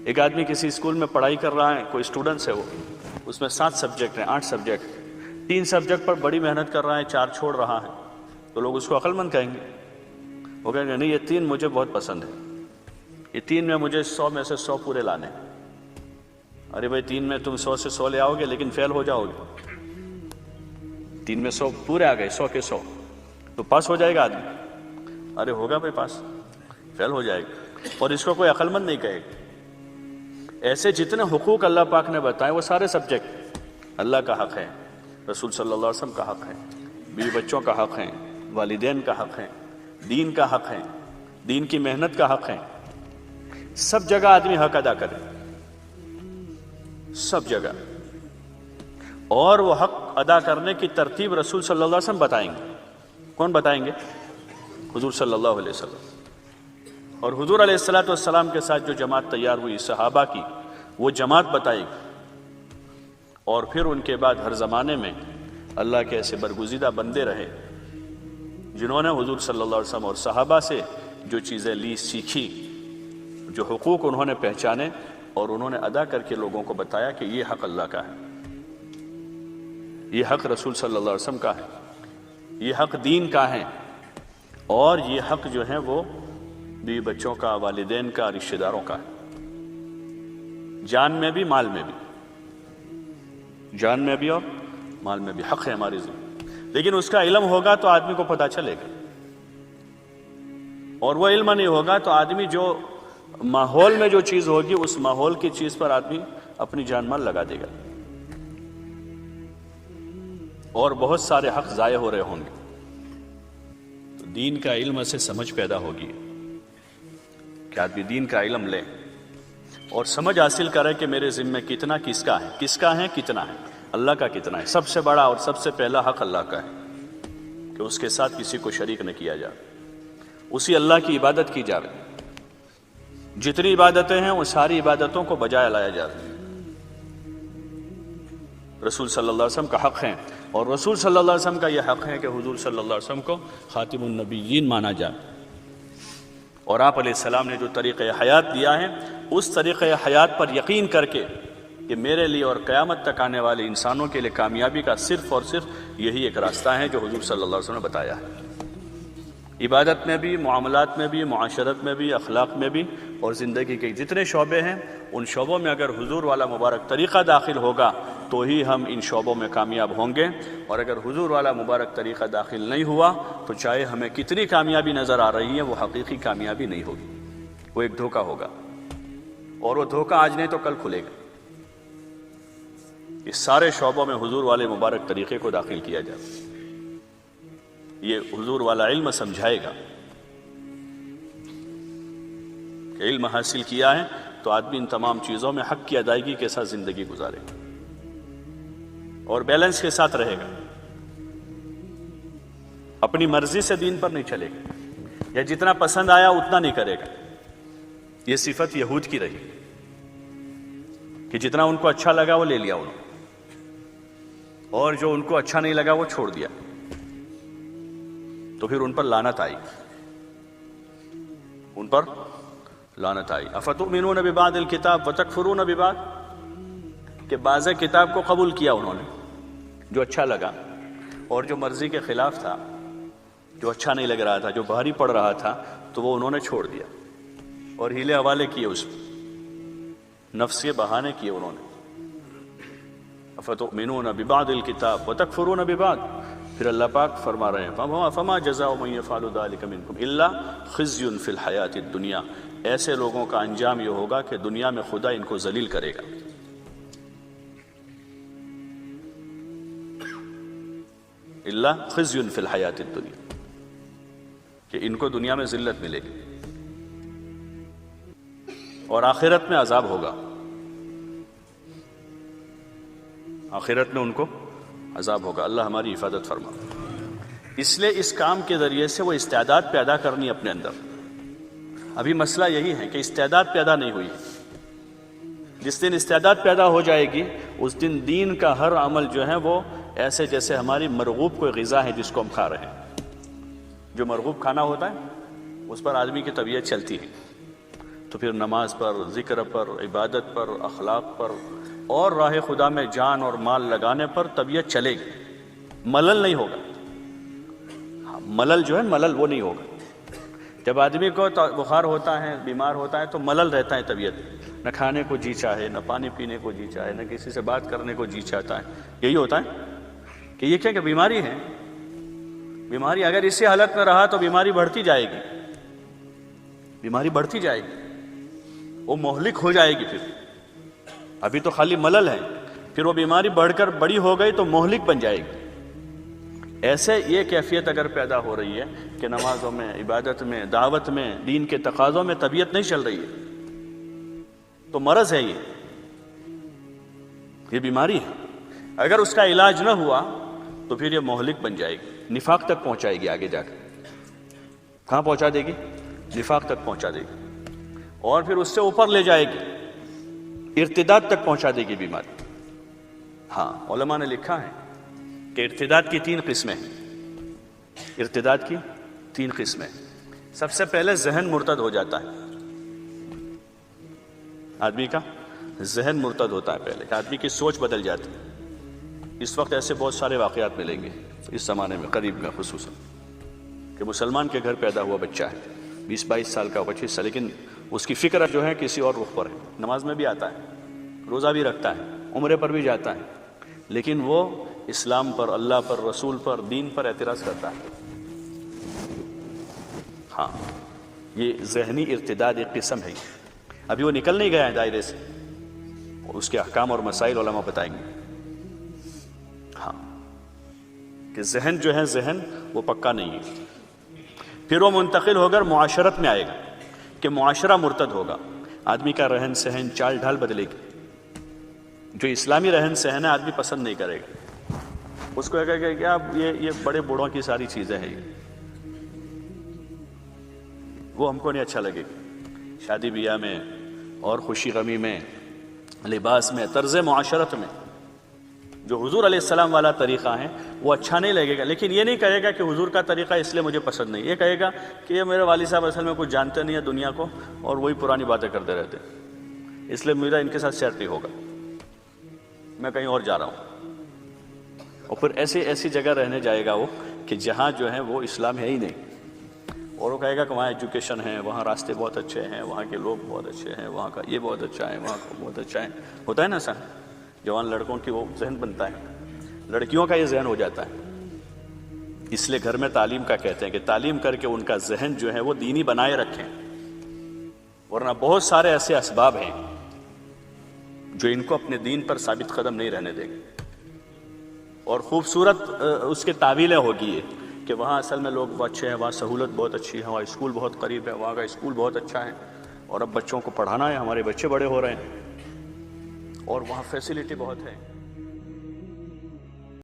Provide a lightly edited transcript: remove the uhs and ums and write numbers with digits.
ایک آدمی کسی اسکول میں پڑھائی کر رہا ہے، کوئی اسٹوڈنٹس ہے، وہ اس میں 7 سبجیکٹ ہیں، 8 سبجیکٹ، 3 سبجیکٹ پر بڑی محنت کر رہا ہے، 4 چھوڑ رہا ہے، تو لوگ اس کو عقل مند کہیں گے؟ وہ کہیں گے نہیں، یہ 3 مجھے بہت پسند ہے، یہ 3 میں مجھے 100 میں سے 100 پورے لانے ہیں۔ ارے بھائی 3 میں تم 100 سے 100 لے آؤ گے لیکن فیل ہو جاؤ گے۔ 3 میں 100 پورے آ گئے، 100 کے 100، تو پاس ہو جائے گا آدمی؟ ارے ہوگا بھائی پاس، فیل ہو جائے گا، اور اس کو کوئی عقل مند نہیں کہے گا۔ ایسے جتنے حقوق اللہ پاک نے بتائے وہ سارے سبجیکٹ اللہ کا حق ہے، رسول صلی اللہ علیہ وسلم کا حق ہے، بیوی بچوں کا حق ہے، والدین کا حق ہے، دین کا حق ہے، دین کی محنت کا حق ہے۔ سب جگہ آدمی حق ادا کرے، سب جگہ، اور وہ حق ادا کرنے کی ترتیب رسول صلی اللہ علیہ وسلم بتائیں گے۔ کون بتائیں گے؟ حضور صلی اللہ علیہ وسلم۔ اور حضور علیہ السلام کے ساتھ جو جماعت تیار ہوئی صحابہ کی، وہ جماعت بتائے گی، اور پھر ان کے بعد ہر زمانے میں اللہ کے ایسے برگزیدہ بندے رہے جنہوں نے حضور صلی اللہ علیہ وسلم اور صحابہ سے جو چیزیں لی، سیکھی، جو حقوق انہوں نے پہچانے اور انہوں نے ادا کر کے لوگوں کو بتایا کہ یہ حق اللہ کا ہے، یہ حق رسول صلی اللہ علیہ وسلم کا ہے، یہ حق دین کا ہے، اور یہ حق جو ہے وہ بیوی بچوں کا، والدین کا، رشتہ داروں کا ہے، جان میں بھی مال میں بھی، جان میں بھی اور مال میں بھی حق ہے ہماری زندگی۔ لیکن اس کا علم ہوگا تو آدمی کو پتہ چلے گا، اور وہ علم نہیں ہوگا تو آدمی جو ماحول میں جو چیز ہوگی اس ماحول کی چیز پر آدمی اپنی جان مال لگا دے گا، اور بہت سارے حق ضائع ہو رہے ہوں گے۔ تو دین کا علم سے سمجھ پیدا ہوگی کہ آدمی دین کا علم لے اور سمجھ حاصل کرے کہ میرے ذمہ کتنا کس کا ہے، کس کا ہے، کتنا ہے، اللہ کا کتنا ہے۔ سب سے بڑا اور سب سے پہلا حق اللہ کا ہے کہ اس کے ساتھ کسی کو شریک نہ کیا جائے، اسی اللہ کی عبادت کی جائے، جتنی عبادتیں ہیں وہ ساری عبادتوں کو بجائے لایا جائے۔ رسول صلی اللہ علیہ وسلم کا حق ہے، اور رسول صلی اللہ علیہ وسلم کا یہ حق ہے کہ حضور صلی اللہ علیہ وسلم کو خاتم النبیین مانا جائے، اور آپ علیہ السلام نے جو طریقہ حیات دیا ہے اس طریقہ حیات پر یقین کر کے کہ میرے لیے اور قیامت تک آنے والے انسانوں کے لیے کامیابی کا صرف اور صرف یہی ایک راستہ ہے جو حضور صلی اللہ علیہ وسلم نے بتایا ہے، عبادت میں بھی، معاملات میں بھی، معاشرت میں بھی، اخلاق میں بھی، اور زندگی کے جتنے شعبے ہیں ان شعبوں میں اگر حضور والا مبارک طریقہ داخل ہوگا تو ہی ہم ان شعبوں میں کامیاب ہوں گے، اور اگر حضور والا مبارک طریقہ داخل نہیں ہوا تو چاہے ہمیں کتنی کامیابی نظر آ رہی ہے وہ حقیقی کامیابی نہیں ہوگی، وہ ایک دھوکہ ہوگا، اور وہ دھوکہ آج نہیں تو کل کھلے گا۔ اس سارے شعبوں میں حضور والے مبارک طریقے کو داخل کیا جائے، یہ حضور والا علم سمجھائے گا کہ علم حاصل کیا ہے تو آدمی ان تمام چیزوں میں حق کی ادائیگی کے ساتھ زندگی گزارے گا اور بیلنس کے ساتھ رہے گا، اپنی مرضی سے دین پر نہیں چلے گا، یا جتنا پسند آیا اتنا نہیں کرے گا۔ یہ صفت یہود کی رہی کہ جتنا ان کو اچھا لگا وہ لے لیا انہوں نے، اور جو ان کو اچھا نہیں لگا وہ چھوڑ دیا، تو پھر ان پر لعنت آئی، ان پر لعنت آئی۔ افتؤمنون ببعض الکتاب وتکفرون ببعض، کہ بعض کتاب کو قبول کیا انہوں نے جو اچھا لگا، اور جو مرضی کے خلاف تھا، جو اچھا نہیں لگ رہا تھا، جو بھاری پڑ رہا تھا، تو وہ انہوں نے چھوڑ دیا اور ہیلے حوالے کیے، اس میں نفس کے بہانے کیے انہوں نے۔ افتؤمنون ببعض الکتاب وتکفرون ببعض، پھر اللہ پاک فرما رہے ہیں فما جزاء من يفعل ذلك منكم الا خزي في الحیاۃ الدنیا، ایسے لوگوں کا انجام یہ ہوگا کہ دنیا میں خدا ان کو ذلیل کرے گا۔ الا خزي في الحیاۃ الدنیا، کہ ان کو دنیا میں ذلت ملے گی اور آخرت میں عذاب ہوگا، آخرت میں ان کو عذاب ہوگا۔ اللہ ہماری حفاظت فرما۔ اس لیے اس کام کے ذریعے سے وہ استعداد پیدا کرنی اپنے اندر۔ ابھی مسئلہ یہی ہے کہ استعداد پیدا نہیں ہوئی، جس دن استعداد پیدا ہو جائے گی اس دن دین کا ہر عمل جو ہے وہ ایسے جیسے ہماری مرغوب کوئی غذا ہے جس کو ہم کھا رہے ہیں۔ جو مرغوب کھانا ہوتا ہے اس پر آدمی کی طبیعت چلتی ہے، تو پھر نماز پر، ذکر پر، عبادت پر، اخلاق پر اور راہ خدا میں جان اور مال لگانے پر طبیعت چلے گی، ملل نہیں ہوگا۔ ملل جو ہے ملل وہ نہیں ہوگا۔ جب آدمی کو بخار ہوتا ہے، بیمار ہوتا ہے تو ملل رہتا ہے طبیعت، نہ کھانے کو جی چاہے، نہ پانی پینے کو جی چاہے، نہ کسی سے بات کرنے کو جی چاہتا ہے۔ یہی ہوتا ہے کہ یہ کیا کہ بیماری ہے۔ بیماری اگر اسی حالت میں رہا تو بیماری بڑھتی جائے گی، بیماری بڑھتی جائے گی، وہ مہلک ہو جائے گی۔ پھر ابھی تو خالی ملل ہے، پھر وہ بیماری بڑھ کر بڑی ہو گئی تو مہلک بن جائے گی۔ ایسے یہ کیفیت اگر پیدا ہو رہی ہے کہ نمازوں میں، عبادت میں، دعوت میں، دین کے تقاضوں میں طبیعت نہیں چل رہی ہے تو مرض ہے، یہ بیماری ہے۔ اگر اس کا علاج نہ ہوا تو پھر یہ مہلک بن جائے گی، نفاق تک پہنچائے گی، آگے جا کر کہاں پہنچا دے گی؟ نفاق تک پہنچا دے گی، اور پھر اس سے اوپر لے جائے گی، ارتداد تک پہنچا دے گی بیماری۔ ہاں، علماء نے لکھا ہے کہ ارتداد کی 3 قسمیں ہیں۔ ارتداد کی 3 قسمیں۔ سب سے پہلے ذہن مرتد ہو جاتا ہے، آدمی کا ذہن مرتد ہوتا ہے پہلے، کہ آدمی کی سوچ بدل جاتی ہے۔ اس وقت ایسے بہت سارے واقعات ملیں گے اس زمانے میں، قریب میں خصوصاً، کہ مسلمان کے گھر پیدا ہوا بچہ ہے، 20-22 سال کا، 25 سال، لیکن اس کی فکر جو ہے کسی اور رخ پر ہے، نماز میں بھی آتا ہے، روزہ بھی رکھتا ہے، عمرے پر بھی جاتا ہے، لیکن وہ اسلام پر، اللہ پر، رسول پر، دین پر اعتراض کرتا ہے۔ ہاں، یہ ذہنی ارتداد ایک قسم ہے، ابھی وہ نکل نہیں گیا ہے دائرے سے، اس کے احکام اور مسائل علماء بتائیں گے۔ ہاں، کہ ذہن جو ہے، ذہن وہ پکا نہیں ہے۔ پھر وہ منتقل ہو کر معاشرت میں آئے گا، کہ معاشرہ مرتد ہوگا، آدمی کا رہن سہن، چال ڈھال بدلے گی، جو اسلامی رہن سہن ہے آدمی پسند نہیں کرے گا، اس کو کہے گا کہ اب یہ بڑے بوڑھوں کی ساری چیزیں ہیں، وہ ہم کو نہیں اچھا لگے گا۔ شادی بیاہ میں اور خوشی غمی میں، لباس میں، طرز معاشرت میں جو حضور علیہ السلام والا طریقہ ہے وہ اچھا نہیں لگے گا، لیکن یہ نہیں کہے گا کہ حضور کا طریقہ اس لیے مجھے پسند نہیں، یہ کہے گا کہ یہ میرے والد صاحب اصل میں کچھ جانتے نہیں ہے دنیا کو، اور وہی پرانی باتیں کرتے رہتے، اس لیے میرا ان کے ساتھ سیٹ نہیں ہوگا، میں کہیں اور جا رہا ہوں۔ اور پھر ایسی جگہ رہنے جائے گا وہ کہ جہاں جو ہے وہ اسلام ہے ہی نہیں، اور وہ کہے گا کہ وہاں ایجوکیشن ہے، وہاں راستے بہت اچھے ہیں، وہاں کے لوگ بہت اچھے ہیں، وہاں کا یہ بہت اچھا ہے، وہاں کا بہت اچھا ہے۔ ہوتا ہے نا سر، جوان لڑکوں کی وہ ذہن بنتا ہے، لڑکیوں کا یہ ذہن ہو جاتا ہے۔ اس لیے گھر میں تعلیم کا کہتے ہیں کہ تعلیم کر کے ان کا ذہن جو ہے وہ دینی بنائے رکھیں، ورنہ بہت سارے ایسے اسباب ہیں جو ان کو اپنے دین پر ثابت قدم نہیں رہنے دیں گے، اور خوبصورت اس کے تعویلیں ہوگی یہ کہ وہاں اصل میں لوگ بہت اچھے ہیں، وہاں سہولت بہت اچھی ہے، وہاں اسکول بہت قریب ہے، وہاں کا اسکول بہت اچھا ہے، اور اب بچوں کو پڑھانا ہے، ہمارے بچے بڑے ہو رہے ہیں، اور وہاں فیسلٹی بہت ہے۔